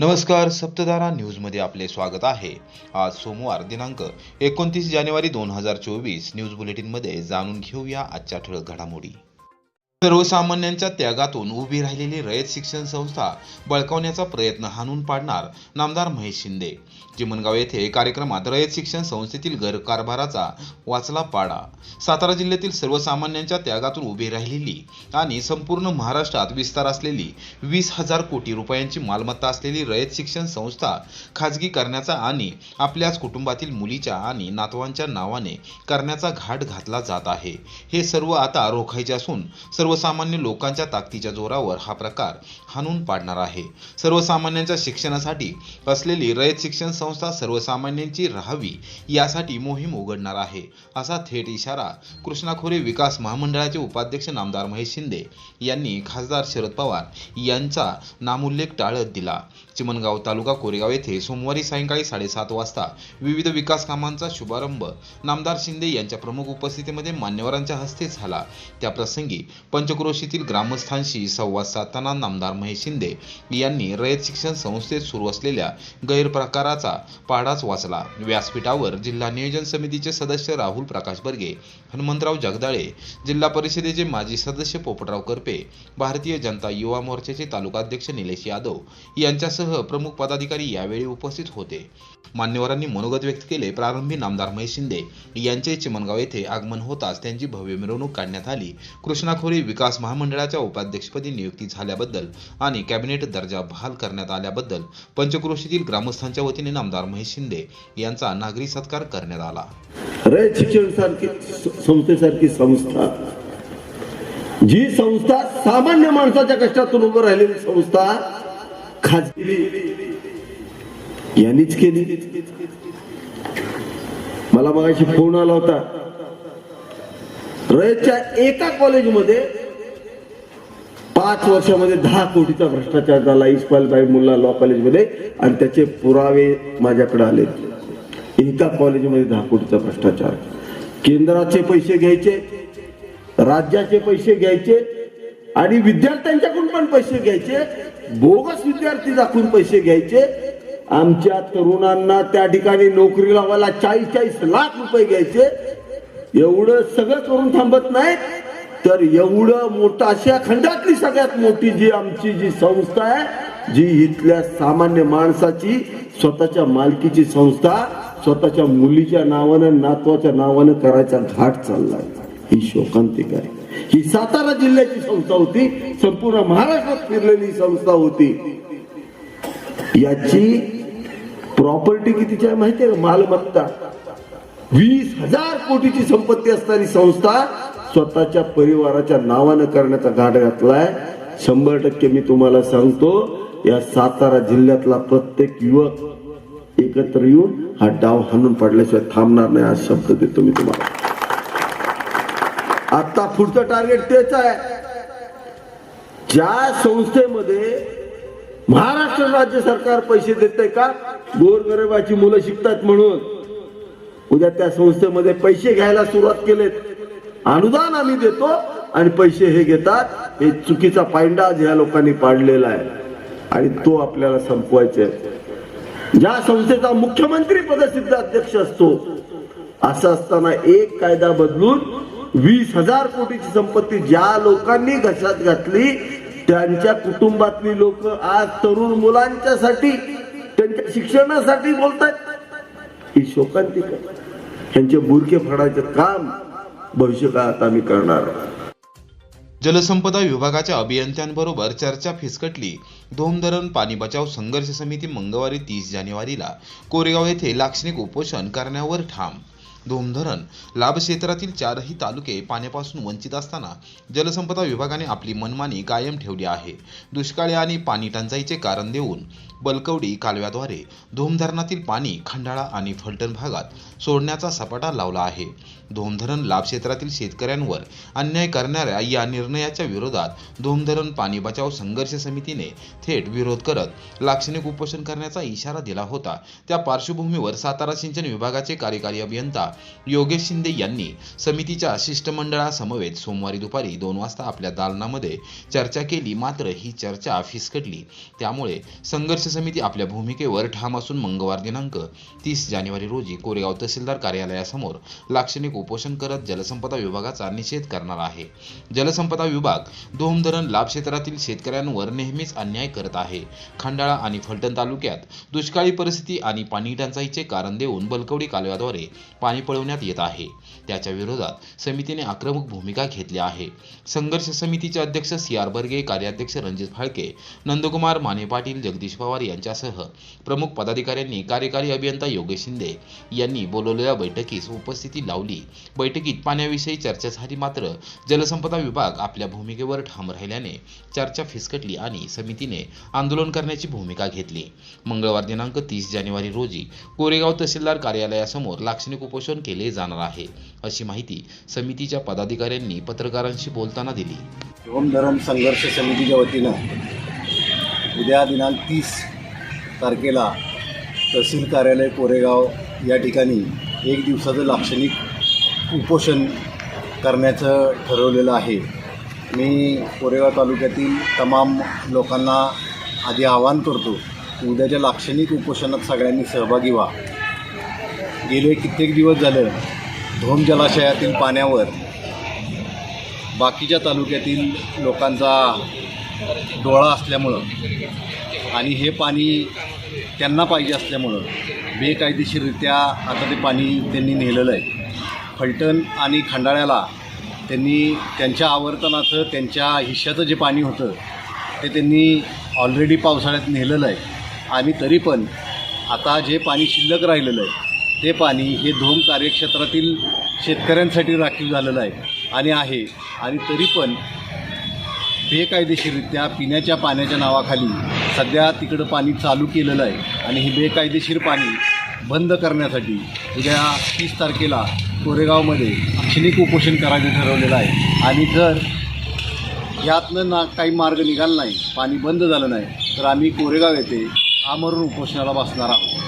नमस्कार, सप्तधारा न्यूजमध्ये आपले स्वागत आहे। आज सोमवार दिनांक 29 जानेवारी 2024 न्यूज बुलेटिनमध्ये जाणून घेऊया आजच्या ठळक घडामोडी। सर्वसामान्यांच्या त्यागातून उभी राहिलेली रयत शिक्षण संस्था बळकावण्याचा प्रयत्न हाणून पाडणार नामदार महेश शिंदे। चिमणगाव येथे कार्यक्रमात रयत शिक्षण संस्थेतील गैरकारभाराचा वाचला पाडा। सातारा जिल्ह्यातील सर्वसामान्यांच्या त्यागातून उभी राहिलेली आणि संपूर्ण महाराष्ट्रात विस्तार असलेली 20,000 कोटी रुपयांची मालमत्ता असलेली रयत शिक्षण संस्था खाजगी करण्याचा आणि आपल्याच कुटुंबातील मुलीच्या आणि नातवांच्या नावाने करण्याचा घाट घातला जात आहे। हे सर्व आता रोखायचे असून सर्वसामान्य लोकांच्या ताकदीच्या जोरावर हा प्रकार हाणून पाडणार आहे। सर्वसामान्यांच्या शिक्षणासाठी असलेली रयत शिक्षण संस्था सर्वसामान्यांची राहावी यासाठी मोहीम उघडणार आहे, असा थेट इशारा कृष्णा खोरे विकास महामंडळाचे उपाध्यक्ष नामदार महेश शिंदे यांनी खासदार शरद पवार यांचा नामोल्लेख टाळत दिला। चिमणगाव तालुका कोरेगाव येथे सोमवारी सायंकाळी 7:30 वाजता विविध विकास कामांचा शुभारंभ नामदार शिंदे यांच्या प्रमुख उपस्थितीमध्ये मान्यवरांच्या हस्ते झाला। त्याप्रसंगी पंचक्रोशीतील ग्रामस्थांशी संवाद साधताना नामदार महेश शिंदे यांनी रयत शिक्षण संस्थेत सुरू असलेल्या गैरप्रकाराचा पाडाच वाचला। व्यासपीठावर जिल्हा नियोजन समितीचे सदस्य राहुल प्रकाश बर्गे, हनुमंतराव जगदाळे, जिल्हा परिषदेचे माजी सदस्य पोपटराव करपे, भारतीय जनता युवा मोर्चाचे तालुकाध्यक्ष निलेश यादव यांच्यासह प्रमुख पदाधिकारी यावेळी उपस्थित होते। मान्यवरांनी मनोगत व्यक्त केले। प्रारंभी नामदार महेश शिंदे यांचे चिमणगाव येथे आगमन होताच त्यांची भव्य मिरवणूक काढण्यात आली। कृष्णा खोरे विकास महामंडळाच्या उपाध्यक्षपदी नियुक्ती झाल्याबद्दल आणि कॅबिनेट दर्जा बहाल करण्यात आल्याबद्दल पंचक्रोशीतील ग्रामस्थांच्या वतीने नामदार महेश शिंदे यांचा नागरी सत्कार करण्यात आला। रयत शिक्षण संस्थेसारखी संस्था, जी संस्था सामान्य माणसाच्या कष्टातून उभं राहिलेली संस्था खाजगी यांनीच केली। मला मगाशी फोन आला होता, रयतच्या एका कॉलेजमध्ये 5 वर्षामध्ये 10 कोटीचा भ्रष्टाचार झाला, इस्माईल भाई मुल्ला लॉ कॉलेजमध्ये, आणि त्याचे पुरावे माझ्याकडे आले। एका कॉलेजमध्ये 10 कोटीचा भ्रष्टाचार, केंद्राचे पैसे घ्यायचे, राज्याचे पैसे घ्यायचे आणि विद्यार्थ्यांच्याकडून पण पैसे घ्यायचे, बोगस विद्यार्थी दाखवून पैसे घ्यायचे। आमच्या तरुणांना त्या ठिकाणी नोकरी लावायला 40-40 लाख रुपये घ्यायचे। एवढं सगळं करून थांबत नाहीत, तर एवढं मोठं अशा खंडातली सगळ्यात मोठी जी आमची जी संस्था आहे, जी इथल्या सामान्य माणसाची स्वतःच्या मालकीची संस्था स्वतःच्या मुलीच्या नावानं नातवाच्या नावानं करायचा घाट चाललाय, ही शोकांतिक आहे। ही सातारा जिल्ह्याची संस्था होती, संपूर्ण महाराष्ट्रात फिरलेली संस्था होती। याची प्रॉपर्टी कितीची आहे माहितीये का? मालमत्ता 20,000 कोटीची संपत्ती असणारी संस्था स्वतःच्या परिवाराच्या नावानं करण्याचा घाट घातलाय। 100% मी तुम्हाला सांगतो, या सातारा जिल्ह्यातला प्रत्येक युवक एकत्र येऊन हा डाव हाणून पाडल्याशिवाय थांबणार नाही, हा शब्द देतो मी तुम्हाला। आता पुढचं टार्गेट तेच आहे। ज्या संस्थेमध्ये महाराष्ट्र राज्य सरकार पैसे देते का, गोरगरिबाची मुलं शिकतात म्हणून, उद्या त्या संस्थेमध्ये पैसे घ्यायला सुरुवात केलेत, अनुदान आम्ही देतो आणि पैसे हे घेतात, हे चुकीचा पायंडा ह्या लोकांनी पाडलेला आहे आणि तो आपल्याला संपवायचा आहे। ज्या संस्थेचा मुख्यमंत्री पदसिद्ध अध्यक्ष असतो, असं असताना एक कायदा बदलून 20,000 कोटीची संपत्ती ज्या लोकांनी घशात घातली, त्यांच्या कुटुंबातली लोक आज तरुण मुलांच्यासाठी, त्यांच्या शिक्षणासाठी बोलतात, ही शोकांतिक आहे। त्यांचे बुरके फाडायचं काम भविष्यकाळात आम्ही करणार। जलसंपदा विभागाच्या अभियंत्यांबरोबर चर्चा फिसकटली। धोम धरण पाणी बचाव संघर्ष समिती मंगळवारी 30 जानेवारीला कोरेगाव येथे लाक्षणिक उपोषण करण्यावर ठाम। धोम धरण लाभ क्षेत्रातील 4ही तालुके पाण्यापासून वंचित असताना जलसंपदा विभागाने आपली मनमानी कायम ठेवली आहे। दुष्काळी आणि पाणी टंचाईचे कारण देऊन बलकवडी कालव्याद्वारे धोम धरणातील पाणी खंडाळा आणि फलटण भागात सोडण्याचा सपाटा लावला आहे। धोमधरण लाभ क्षेत्रातील शेतकऱ्यांवर अन्याय करणाऱ्या या निर्णयाच्या विरोधात धोमधरण पाणी बचाव संघर्ष समितीने थेट विरोध करत लाक्षणिक उपोषण करण्याचा इशारा दिला होता। त्या पार्श्वभूमीवर सातारा सिंचन विभागाचे कार्यकारी अभियंता योगेश शिंदे यांनी समितीच्या शिष्टमंडळासमवेत सोमवारी दुपारी 2 वाजता आपल्या दालनामध्ये चर्चा केली। मात्र ही चर्चा फिसकटली। त्यामुळे संघर्ष समिती आपल्या भूमिकेवर ठाम असून मंगळवार दिनांक 30 जानेवारी रोजी कोरेगाव तहसीलदार कार्यालयासमोर लाक्षणिक उपोषण करत जलसंपदा विभागाचा निषेध करणार आहे। जलसंपदा विभाग धोमधरण लाभ क्षेत्रातील शेतकऱ्यांवर नेहमीच अन्याय करत आहे। खंडाळा आणि फलटण तालुक्यात दुष्काळी परिस्थिती आणि पाणी टंचाईचे कारण देऊन बलकवडी कालव्याद्वारे पाणी पळवण्यात येत आहे। त्याच्या विरोधात समितीने आक्रमक भूमिका घेतली आहे। संघर्ष समितीचे अध्यक्ष CR बर्गे, कार्याध्यक्ष रणजित फाळके, नंदकुमार माने पाटील, जगदीश पवार यांच्यासह प्रमुख पदाधिकाऱ्यांनी कार्यकारी अभियंता योगेश शिंदे यांनी बोलवलेल्या बैठकीस उपस्थिती लावली। बैठकीत पाण्याविषयी चर्चा झाली। मात्र जलसंपदा विभाग आपल्या भूमिकेवर ठाम राहिल्याने चर्चा फिसकटली आणि समितीने आंदोलन करण्याची भूमिका घेतली। मंगळवार दिनांक 30 जानेवारी रोजी कोरेगाव तहसीलदार कार्यालयासमोर लाक्षणिक उपोषण केले जाणार आहे, अशी माहिती समितीच्या पदाधिकाऱ्यांनी पत्रकारांशी बोलताना दिली। धोमधरण संघर्ष समितीच्या वतीनं उद्या दिनांक 30 तारखेला तहसील कार्यालय कोरेगाव या ठिकाणी 1 दिवसाचं लाक्षणिक उपोषण करण्याचं ठरवलेलं आहे। मी कोरेगाव तालुक्यातील तमाम लोकांना आधी आवाहन करतो की उद्याच्या लाक्षणिक उपोषणात सगळ्यांनी सहभागी व्हा। गेले कित्येक दिवस झालं धोम जलाशयातील पाण्यावर बाकीच्या तालुक्यातील लोकांचा डोळा असल्यामुळं आणि हे पाणी त्यांना पाहिजे असल्यामुळं बेकायदेशीररित्या आता ते पाणी त्यांनी नेलेलं आहे। फलटण आणि खंडाळ्याला त्यांनी त्यांच्या आवर्तनाचं त्यांच्या हिश्श्याचं जे पाणी होतं ते त्यांनी ऑलरेडी पावसाळ्यात नेलेलं आहे आणि तरी पण आता जे पाणी शिल्लक राहिलेलं आहे ते पाणी हे धोम कार्यक्षेत्रातील शेतकऱ्यांसाठी राखीव झालेलं आहे आणि तरी पण बेकायदेशीररित्या पिण्याच्या पाण्याच्या नावाखाली सध्या तिकडं पाणी चालू केलेलं आहे आणि हे बेकायदेशीर पाणी बंद करण्यासाठी उद्या 30 तारखेला कोरेगावमध्ये लाक्षणिक उपोषण करायचं ठरवलेलं आहे आणि जर यातनं काही मार्ग निघाला नाही, पाणी बंद झालं नाही, तर आम्ही कोरेगाव येथे आमरण उपोषणाला बसणार आहोत।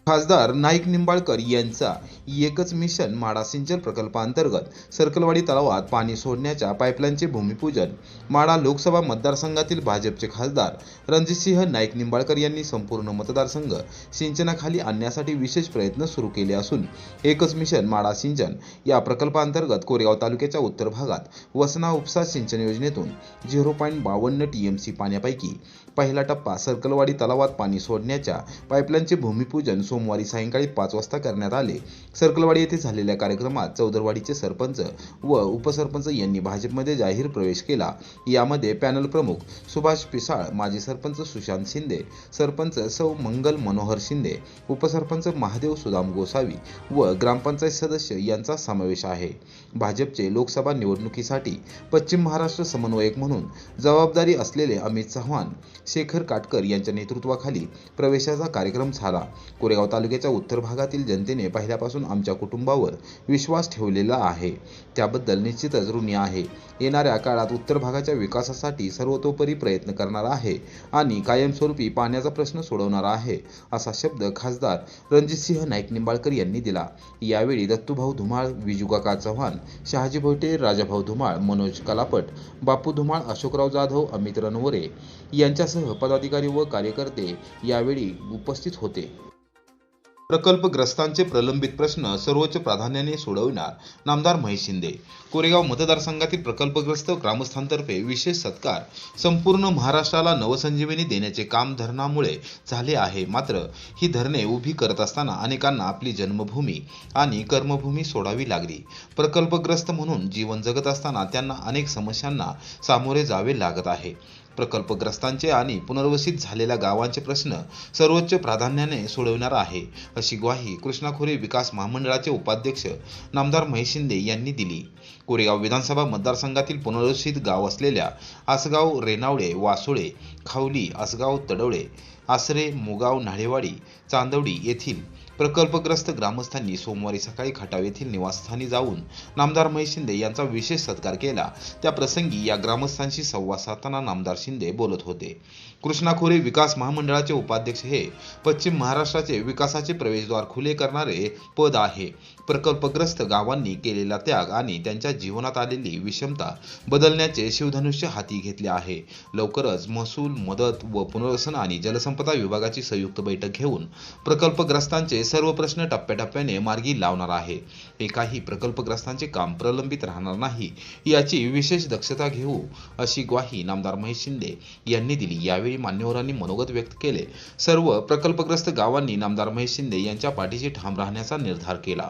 खासदार नाईक निंबाळकर यांचा एकच मिशन माडा सिंचन प्रकल्पांतर्गत सर्कलवाडी तलावात पाणी सोडण्याच्या पाईपलाईनचे भूमिपूजन। माडा लोकसभा मतदारसंघातील भाजपचे खासदार रणजितसिंह नाईक निंबाळकर यांनी संपूर्ण मतदारसंघ सिंचनाखाली आणण्यासाठी विशेष प्रयत्न सुरू केले असून एकच मिशन माडा सिंचन या प्रकल्पांतर्गत कोरेगाव तालुक्याच्या उत्तर भागात वसना उपसा सिंचन योजनेतून 0.52 TMC पाण्यापैकी पहिला टप्पा सर्कलवाडी तलावात पाणी सोडण्याच्या पाईपलाईनचे भूमिपूजन सोमवारी सायंकाळी 5 वाजता करण्यात आले। सर्कलवाडी येथे झालेल्या कार्यक्रमात चौदरवाडीचे सरपंच व उपसरपंच यांनी भाजपमध्ये जाहीर प्रवेश केला। यामध्ये पॅनल प्रमुख सुभाष पिसाळ, माजी सरपंच सुशांत शिंदे, सरपंच सौ मंगल मनोहर शिंदे, उपसरपंच महादेव सुदाम गोसावी व ग्रामपंचायत सदस्य यांचा समावेश आहे। भाजपचे लोकसभा निवडणुकीसाठी पश्चिम महाराष्ट्र समन्वयक म्हणून जबाबदारी असलेले अमित चव्हाण, शेखर काटकर यांच्या नेतृत्वाखाली प्रवेशाचा कार्यक्रम झाला। कोरेगाव तालुक्याच्या उत्तर भागातील जनतेने पहिल्यापासून आमच्या कुटुंबावर विश्वास ठेवलेला आहे, त्याबद्दल निश्चितच ऋणी आहे। येणाऱ्या काळात उत्तर भागाच्या विकासासाठी सर्वतोपरी प्रयत्न करणार आहे आणि कायमस्वरूपी पाण्याचा प्रश्न सोडवणार आहे, असा शब्द खासदार रणजितसिंह नाईक निंबाळकर यांनी दिला। यावेळी दत्तूभाऊ धुमाळ, विजूकाका चव्हाण, शहाजी भोईटे, राजाभाऊ धुमाळ, मनोज कलापट, बापू धुमाळ, अशोकराव जाधव, अमित रणवरे यांच्यासह पदाधिकारी व कार्यकर्ते यावेळी उपस्थित होते। प्रकल्पग्रस्तांचे प्रलंबित प्रश्न सर्वोच्च प्राधान्याने सोडविणार नामदार महेश शिंदे। कोरेगाव मतदारसंघातील प्रकल्पग्रस्त ग्रामस्थांतर्फे विशेष सत्कार। संपूर्ण महाराष्ट्राला नवसंजीवनी देण्याचे काम धरणामुळे झाले आहे। मात्र ही धरणे उभी करत असताना अनेकांना आपली जन्मभूमी आणि कर्मभूमी सोडावी लागली। प्रकल्पग्रस्त म्हणून जीवन जगत असताना त्यांना अनेक समस्यांना सामोरे जावे लागत आहे। प्रकल्पग्रस्तांचे आणि पुनर्वसित झालेल्या गावांचे प्रश्न सर्वोच्च प्राधान्याने सोडविणार आहे, अशी ग्वाही कृष्णा खोरे विकास महामंडळाचे उपाध्यक्ष नामदार महेश शिंदे यांनी दिली। कोरेगाव विधानसभा मतदारसंघातील पुनर्वसित गाव असलेल्या आसगाव, रेणावडे, वासोळे, खावली, आसगाव, तडवळे, आसरे, मुगाव, न्हाळेवाडी, चांदवडी येथील प्रकल्पग्रस्त ग्रामस्थांनी सोमवारी सकाळी खटाव येथील निवासस्थानी जाऊन नामदार महेश शिंदे यांचा विशेष सत्कार केला. त्या प्रसंगी या ग्रामस्थांशी संवाद साधताना नामदार शिंदे बोलत होते. कृष्णा खोरे विकास महामंडळाचे उपाध्यक्ष हे पश्चिम महाराष्ट्राचे विकासाचे प्रवेशद्वार खुले करणारे पद आहे. प्रकल्पग्रस्त गावांनी केलेला त्याग आणि त्यांच्या जीवनात आलेली विषमता बदलण्याचे शिवधनुष्य हाती घेतले आहे. लवकरच महसूल, मदत व पुनर्वसन आणि जलसंपदा विभागाची संयुक्त बैठक घेऊन प्रकल्पग्रस्तांचे सर्व प्रश्न टप्प्याटप्प्याने मार्गी लावणार आहे. एकाही प्रकल्पग्रस्तांचे काम प्रलंबित राहणार नाही याची विशेष दक्षता घेऊ अशी ग्वाही नामदार महेश शिंदे यांनी दिली. यावेळी मान्यवरांनी मनोगत व्यक्त केले. सर्व प्रकल्पग्रस्त गावांनी नामदार महेश शिंदे यांच्या पाठीशी ठाम राहण्याचा निर्धार केला.